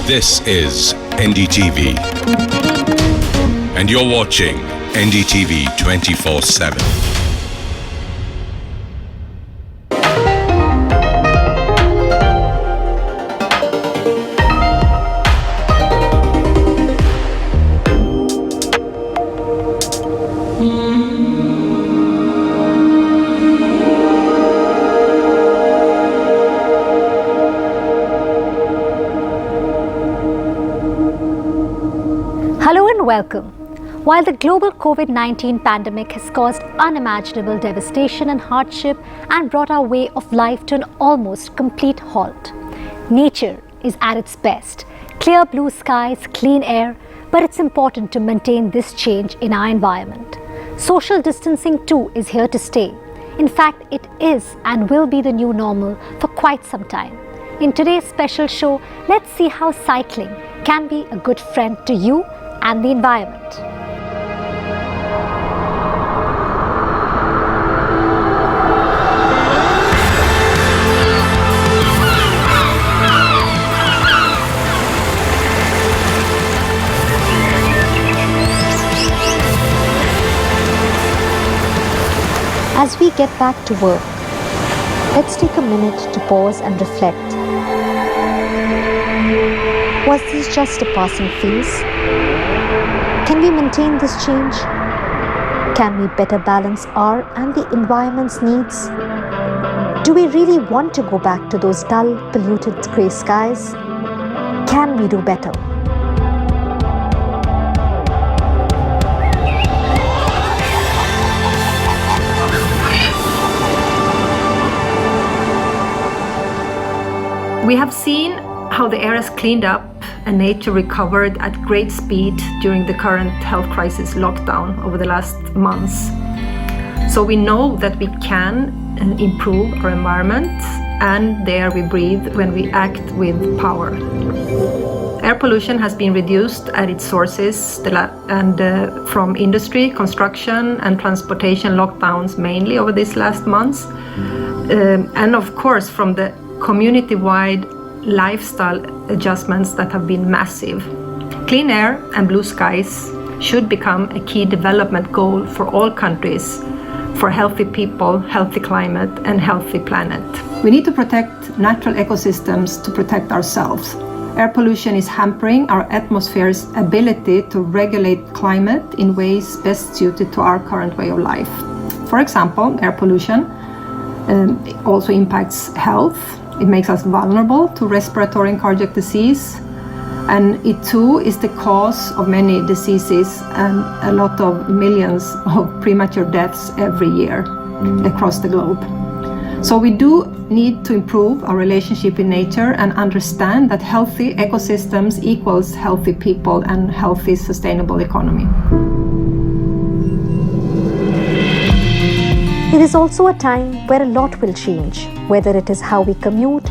This is NDTV. And you're watching NDTV 24/7. Hello and welcome. While the global COVID-19 pandemic has caused unimaginable devastation and hardship and brought our way of life to an almost complete halt, nature is at its best. Clear blue skies, clean air, but it's important to maintain this change in our environment. Social distancing too is here to stay. In fact, it is and will be the new normal for quite some time. In today's special show, let's see how cycling can be a good friend to you and the environment. As we get back to work, let's take a minute to pause and reflect. Was this just a passing phase? Can we maintain this change? Can we better balance our and the environment's needs? Do we really want to go back to those dull, polluted grey skies? Can we do better? We have seen how the air has cleaned up and nature recovered at great speed during the current health crisis lockdown over the last months. So we know that we can improve our environment and the air we breathe when we act with power. Air pollution has been reduced at its sources from industry, construction and transportation lockdowns mainly over these last months. And of course from the community-wide lifestyle adjustments that have been massive. Clean air and blue skies should become a key development goal for all countries for healthy people, healthy climate and healthy planet. We need to protect natural ecosystems to protect ourselves. Air pollution is hampering our atmosphere's ability to regulate climate in ways best suited to our current way of life. For example, air pollution also impacts health. It makes us vulnerable to respiratory and cardiac disease, and it too is the cause of many diseases and a lot of millions of premature deaths every year across the globe. So we do need to improve our relationship with nature and understand that healthy ecosystems equals healthy people and healthy sustainable economy. It is also a time where a lot will change, whether it is how we commute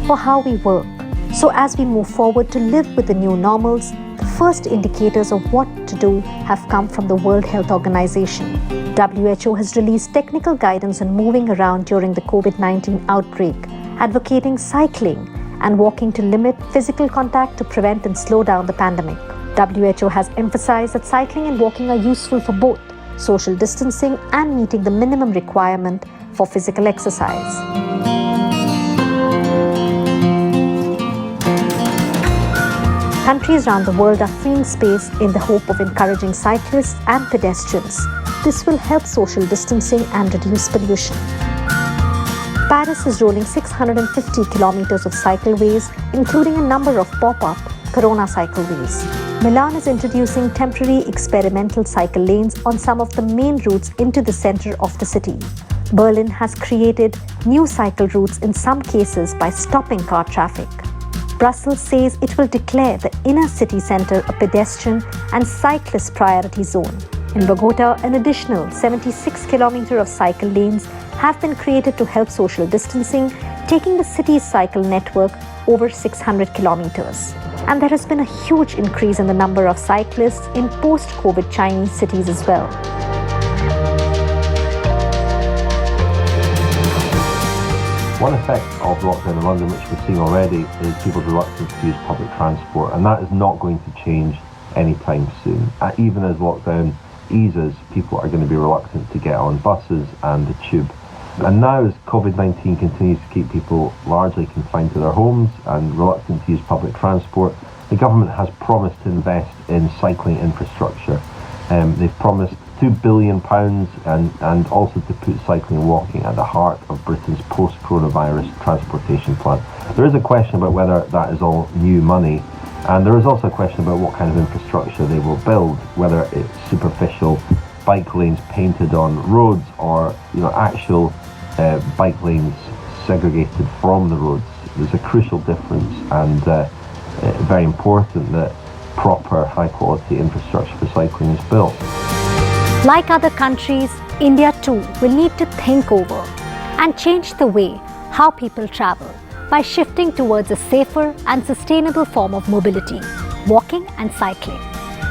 or how we work. So as we move forward to live with the new normals, the first indicators of what to do have come from the World Health Organization. WHO has released technical guidance on moving around during the COVID-19 outbreak, advocating cycling and walking to limit physical contact to prevent and slow down the pandemic. WHO has emphasized that cycling and walking are useful for both social distancing and meeting the minimum requirement for physical exercise. Countries around the world are freeing space in the hope of encouraging cyclists and pedestrians. This will help social distancing and reduce pollution. Paris is rolling 650 kilometers of cycleways, including a number of pop-up Corona cycleways. Milan is introducing temporary experimental cycle lanes on some of the main routes into the center of the city. Berlin has created new cycle routes in some cases by stopping car traffic. Brussels says it will declare the inner city center a pedestrian and cyclist priority zone. In Bogota, an additional 76 kilometers of cycle lanes have been created to help social distancing, taking the city's cycle network over 600 kilometers. And there has been a huge increase in the number of cyclists in post-COVID Chinese cities as well. One effect of lockdown in London, which we're seeing already, is people's reluctance to use public transport, and that is not going to change anytime soon. Even as lockdown eases, people are going to be reluctant to get on buses and the tube. And now, as COVID-19 continues to keep people largely confined to their homes and reluctant to use public transport, the government has promised to invest in cycling infrastructure. They've promised £2 billion and also to put cycling and walking at the heart of Britain's post-coronavirus transportation plan. There is a question about whether that is all new money, and there is also a question about what kind of infrastructure they will build, whether it's superficial bike lanes painted on roads or actual bike lanes segregated from the roads. There's a crucial difference, and very important that proper high-quality infrastructure for cycling is built. Like other countries, India too will need to think over and change the way how people travel by shifting towards a safer and sustainable form of mobility, walking and cycling.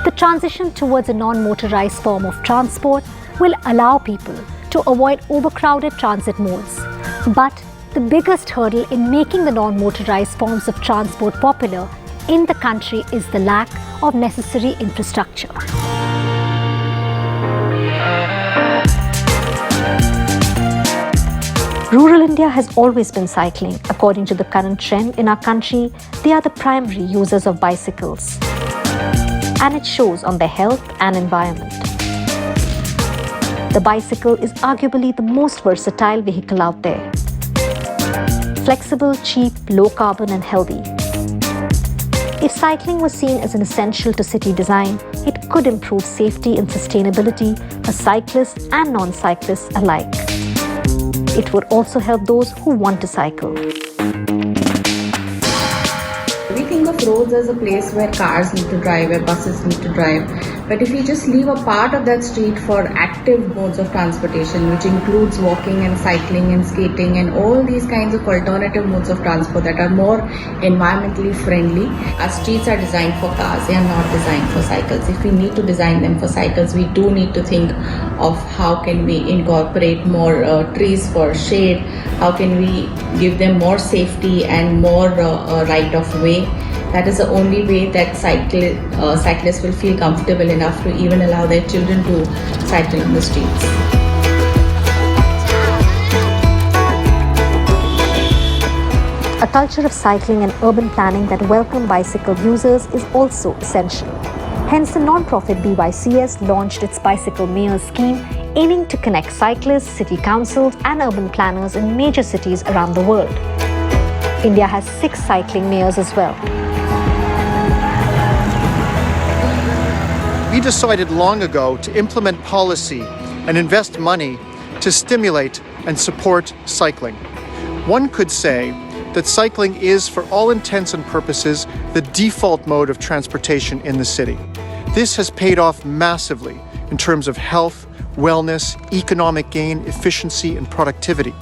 The transition towards a non-motorized form of transport will allow people to avoid overcrowded transit modes. But the biggest hurdle in making the non-motorized forms of transport popular in the country is the lack of necessary infrastructure. Rural India has always been cycling. According to the current trend in our country, they are the primary users of bicycles. And it shows on their health and environment. The bicycle is arguably the most versatile vehicle out there. Flexible, cheap, low carbon and healthy. If cycling was seen as an essential to city design, it could improve safety and sustainability for cyclists and non-cyclists alike. It would also help those who want to cycle. We think of roads as a place where cars need to drive, where buses need to drive. But if we just leave a part of that street for active modes of transportation, which includes walking and cycling and skating and all these kinds of alternative modes of transport that are more environmentally friendly, our streets are designed for cars, they are not designed for cycles. If we need to design them for cycles, we do need to think of how can we incorporate more trees for shade, how can we give them more safety and more right of way. That is the only way that cyclists will feel comfortable enough to even allow their children to cycle on the streets. A culture of cycling and urban planning that welcome bicycle users is also essential. Hence, the non-profit BYCS launched its Bicycle Mayors scheme, aiming to connect cyclists, city councils and urban planners in major cities around the world. India has 6 cycling mayors as well. We decided long ago to implement policy and invest money to stimulate and support cycling. One could say that cycling is, for all intents and purposes, the default mode of transportation in the city. This has paid off massively in terms of health, wellness, economic gain, efficiency, and productivity.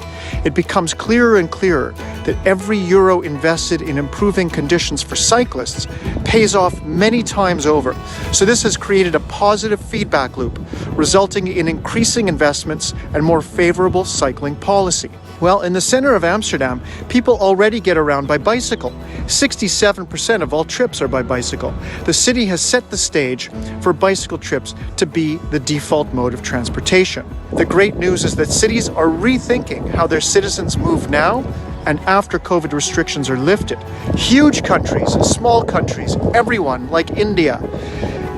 It becomes clearer and clearer that every euro invested in improving conditions for cyclists pays off many times over. So this has created a positive feedback loop, resulting in increasing investments and more favorable cycling policy. Well, in the center of Amsterdam, people already get around by bicycle. 67% of all trips are by bicycle. The city has set the stage for bicycle trips to be the default mode of transportation. The great news is that cities are rethinking how their citizens move now and after COVID restrictions are lifted. Huge countries, small countries, everyone like India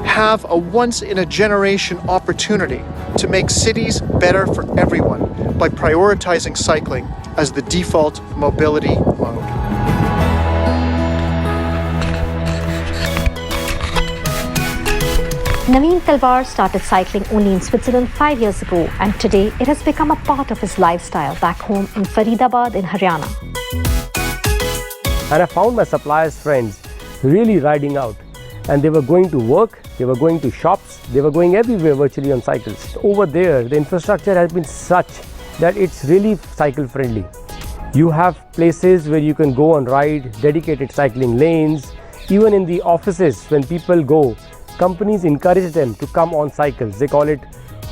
have a once-in-a-generation opportunity to make cities better for everyone by prioritizing cycling as the default mobility mode. Naveen Talwar started cycling only in Switzerland 5 years ago, and today it has become a part of his lifestyle back home in Faridabad in Haryana. And I found my suppliers' friends really riding out, and they were going to work, they were going to shops, they were going everywhere virtually on cycles. Over there, the infrastructure has been such that it's really cycle friendly. You have places where you can go and ride, dedicated cycling lanes. Even in the offices, when people go, companies encourage them to come on cycles. They call it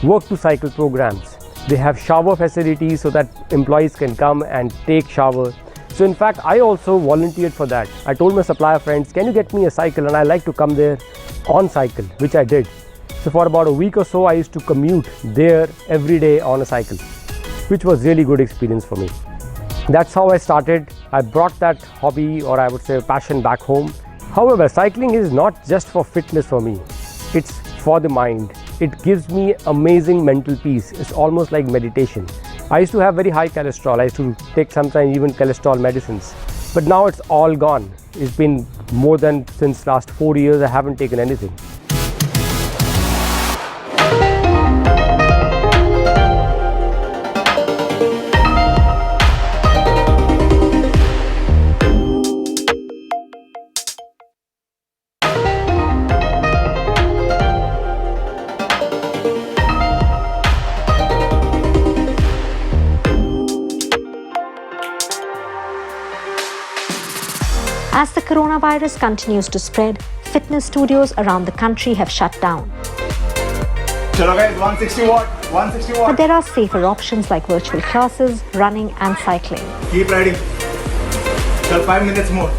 work to cycle programs. They have shower facilities so that employees can come and take shower. So in fact, I also volunteered for that. I told my supplier friends, can you get me a cycle? And I like to come there on cycle, which I did. So for about a week or so, I used to commute there every day on a cycle, which was really good experience for me. That's how I started. I brought that hobby, or I would say passion, back home. However, cycling is not just for fitness for me. It's for the mind. It gives me amazing mental peace. It's almost like meditation. I used to have very high cholesterol. I used to take sometimes even cholesterol medicines. But now it's all gone. It's been more than since last 4 years I haven't taken anything. As the coronavirus continues to spread, fitness studios around the country have shut down. Chalo guys, 160 watt, 160 watt. But there are safer options like virtual classes, running and cycling. Keep riding. Till 5 minutes more.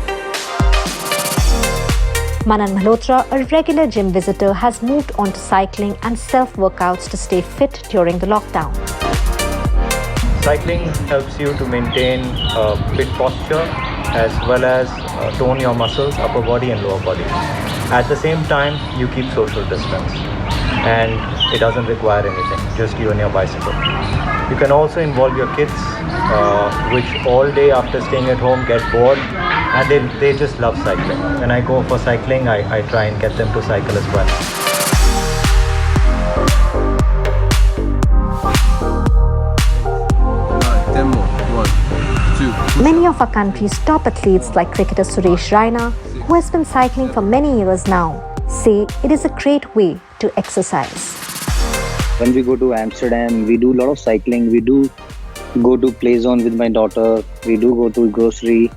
Manan Malhotra, a regular gym visitor, has moved on to cycling and self-workouts to stay fit during the lockdown. Cycling helps you to maintain a fit posture as well as tone your muscles, upper body and lower body. At the same time, you keep social distance and it doesn't require anything, just you and your bicycle. You can also involve your kids, which all day after staying at home get bored and they just love cycling. When I go for cycling, I try and get them to cycle as well. Many of our country's top athletes like cricketer Suresh Raina, who has been cycling for many years now, say it is a great way to exercise. When we go to Amsterdam, we do a lot of cycling. We do go to play zone with my daughter. We do go to grocery.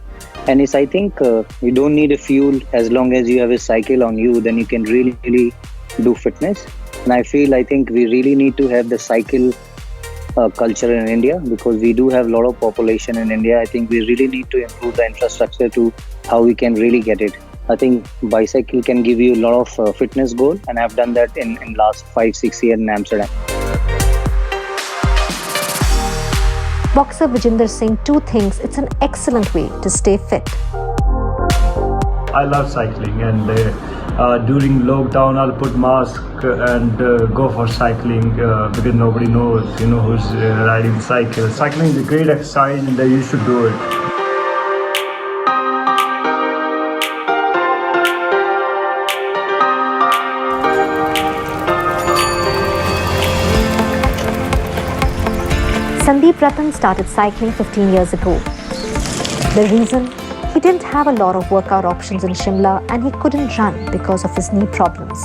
And I think you don't need a fuel. As long as you have a cycle on you, then you can really do fitness. And I think we really need to have the cycle culture in India, because we do have a lot of population in India. I think we really need to improve the infrastructure to how we can really get it. I think bicycle can give you a lot of fitness goal, and I've done that in last 5-6 years in Amsterdam. Boxer Virender Singh too thinks it's an excellent way to stay fit. I love cycling, and during lockdown I'll put mask and go for cycling because nobody knows, who's riding cycle. Cycling is a great exercise and you should do it. Sandeep Ratan started cycling 15 years ago. The reason? He didn't have a lot of workout options in Shimla and he couldn't run because of his knee problems.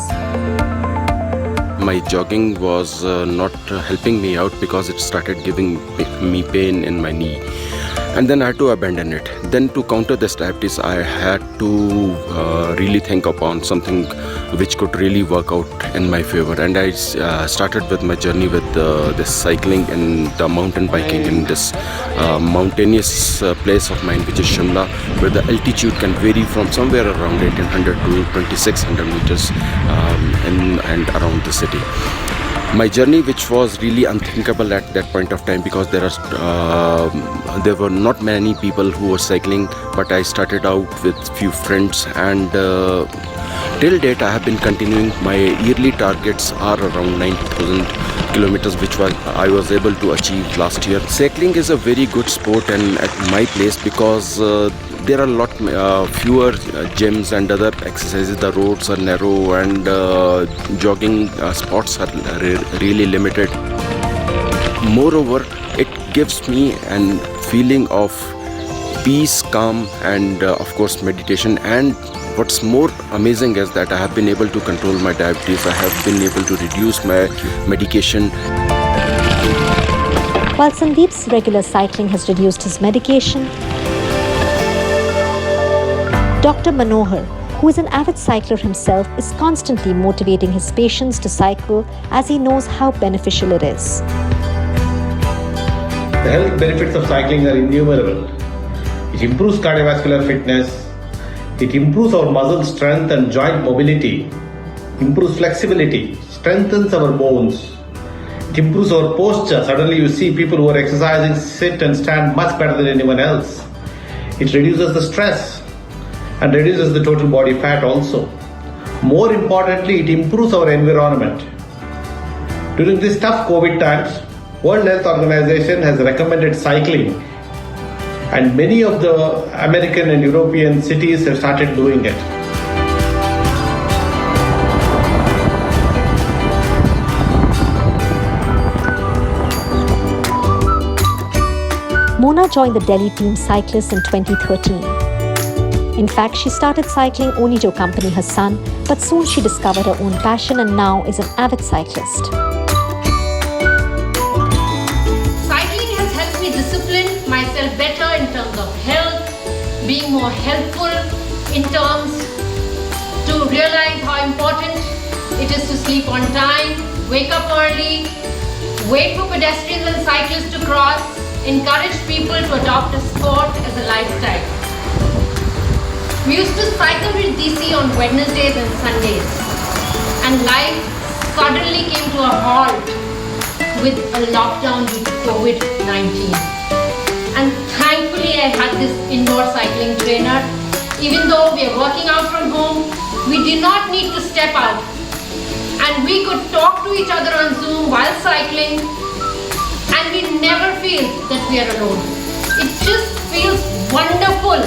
My jogging was not helping me out because it started giving me pain in my knee. And then I had to abandon it. Then to counter this diabetes, I had to really think upon something which could really work out in my favor. And I started with my journey with this cycling and the mountain biking in this mountainous place of mine, which is Shimla, where the altitude can vary from somewhere around 1800 to 2600 meters and around the city. My journey, which was really unthinkable at that point of time, because there were not many people who were cycling, but I started out with few friends, and till date I have been continuing. My yearly targets are around 90,000 kilometers, which I was able to achieve last year. Cycling is a very good sport, and at my place, because there are a lot fewer gyms and other exercises. The roads are narrow and jogging spots are really limited. Moreover, it gives me a feeling of peace, calm, and of course meditation. And what's more amazing is that I have been able to control my diabetes. I have been able to reduce my medication. While Sandeep's regular cycling has reduced his medication, Dr. Manohar, who is an avid cycler himself, is constantly motivating his patients to cycle as he knows how beneficial it is. The health benefits of cycling are innumerable. It improves cardiovascular fitness, it improves our muscle strength and joint mobility, improves flexibility, strengthens our bones, it improves our posture. Suddenly you see people who are exercising sit and stand much better than anyone else. It reduces the stress and reduces the total body fat also. More importantly, it improves our environment. During these tough COVID times, World Health Organization has recommended cycling, and many of the American and European cities have started doing it. Mona joined the Delhi team cyclists in 2013. In fact, she started cycling only to accompany her son, but soon she discovered her own passion and now is an avid cyclist. Cycling has helped me discipline myself better in terms of health, being more helpful in terms to realize how important it is to sleep on time, wake up early, wait for pedestrians and cyclists to cross, encourage people to adopt a sport as a lifestyle. We used to cycle with DC on Wednesdays and Sundays, and life suddenly came to a halt with a lockdown due to COVID-19. And thankfully I had this indoor cycling trainer. Even though we are working out from home, we did not need to step out, and we could talk to each other on Zoom while cycling, and we never feel that we are alone. It just feels wonderful.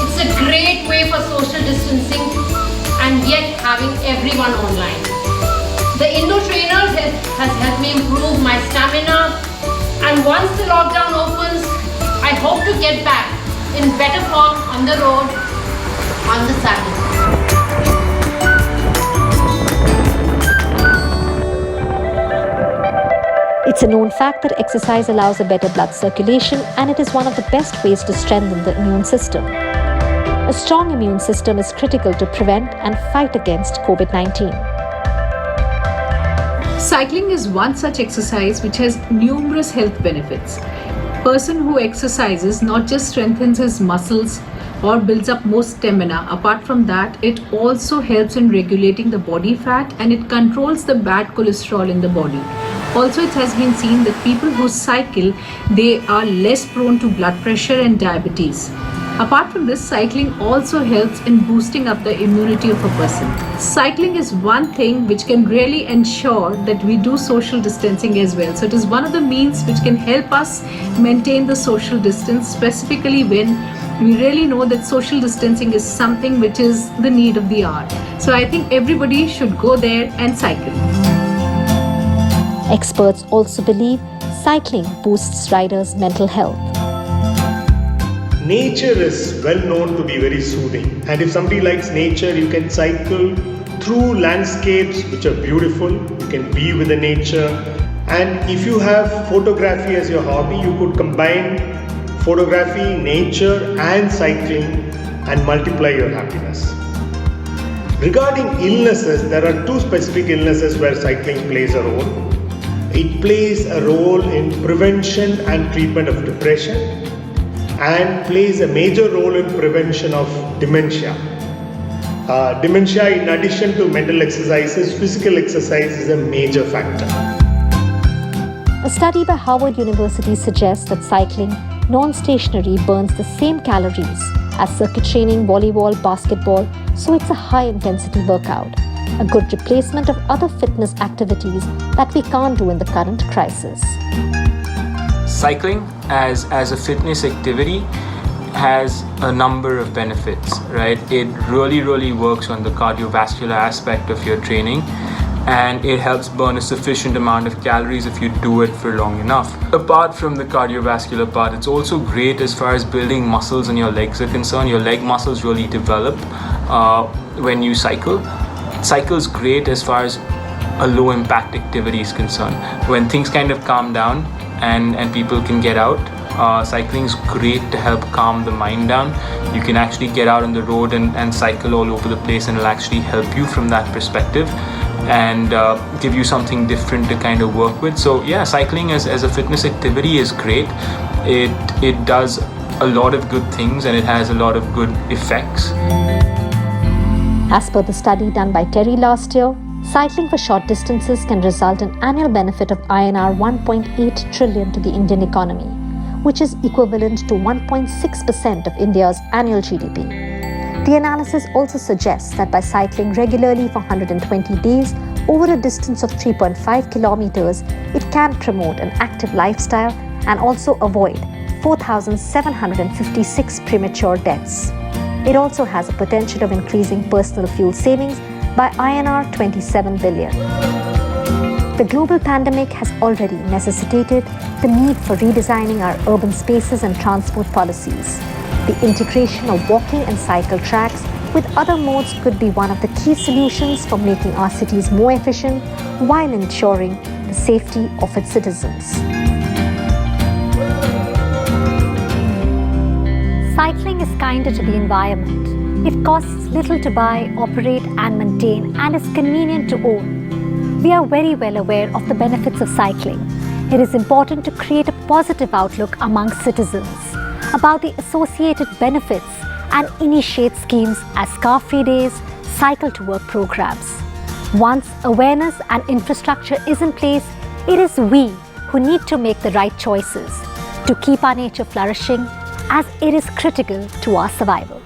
It's a great way for social distancing and yet having everyone online. The indoor trainer has helped me improve my stamina, and once the lockdown opens, I hope to get back in better form on the road, on the saddle. It's a known fact that exercise allows a better blood circulation, and it is one of the best ways to strengthen the immune system. A strong immune system is critical to prevent and fight against COVID-19. Cycling is one such exercise which has numerous health benefits. A person who exercises not just strengthens his muscles or builds up more stamina. Apart from that, it also helps in regulating the body fat, and it controls the bad cholesterol in the body. Also, it has been seen that people who cycle, they are less prone to blood pressure and diabetes. Apart from this, cycling also helps in boosting up the immunity of a person. Cycling is one thing which can really ensure that we do social distancing as well. So it is one of the means which can help us maintain the social distance, specifically when we really know that social distancing is something which is the need of the hour. So I think everybody should go there and cycle. Experts also believe cycling boosts riders' mental health. Nature is well known to be very soothing, and if somebody likes nature, you can cycle through landscapes which are beautiful. You can be with the nature, and if you have photography as your hobby, you could combine photography, nature and cycling and multiply your happiness. Regarding illnesses, there are two specific illnesses where cycling plays a role. It plays a role in prevention and treatment of depression, and plays a major role in prevention of dementia. Dementia, in addition to mental exercises, physical exercise is a major factor. A study by Harvard University suggests that cycling non-stationary burns the same calories as circuit training, volleyball, basketball, so it's a high-intensity workout, a good replacement of other fitness activities that we can't do in the current crisis. Cycling as a fitness activity has a number of benefits, right? It really works on the cardiovascular aspect of your training, and it helps burn a sufficient amount of calories if you do it for long enough. Apart from the cardiovascular part, it's also great as far as building muscles in your legs are concerned. Your leg muscles really develop when you cycle. Cycle's great as far as a low impact activity is concerned. When things kind of calm down and people can get out, cycling is great to help calm the mind down. You can actually get out on the road and cycle all over the place, and it'll actually help you from that perspective. and give you something different to kind of work with. So yeah, cycling as a fitness activity is great. It does a lot of good things and it has a lot of good effects. As per the study done by Terry last year, cycling for short distances can result in annual benefit of INR 1.8 trillion to the Indian economy, which is equivalent to 1.6% of India's annual GDP. The analysis also suggests that by cycling regularly for 120 days over a distance of 3.5 kilometers, it can promote an active lifestyle and also avoid 4,756 premature deaths. It also has a potential of increasing personal fuel savings by INR 27 billion. The global pandemic has already necessitated the need for redesigning our urban spaces and transport policies. The integration of walking and cycle tracks with other modes could be one of the key solutions for making our cities more efficient while ensuring the safety of its citizens. Cycling is kinder to the environment. It costs little to buy, operate and maintain and is convenient to own. We are very well aware of the benefits of cycling. It is important to create a positive outlook among citizens about the associated benefits and initiate schemes as car-free days, cycle to work programs. Once awareness and infrastructure is in place, it is we who need to make the right choices to keep our nature flourishing, as it is critical to our survival.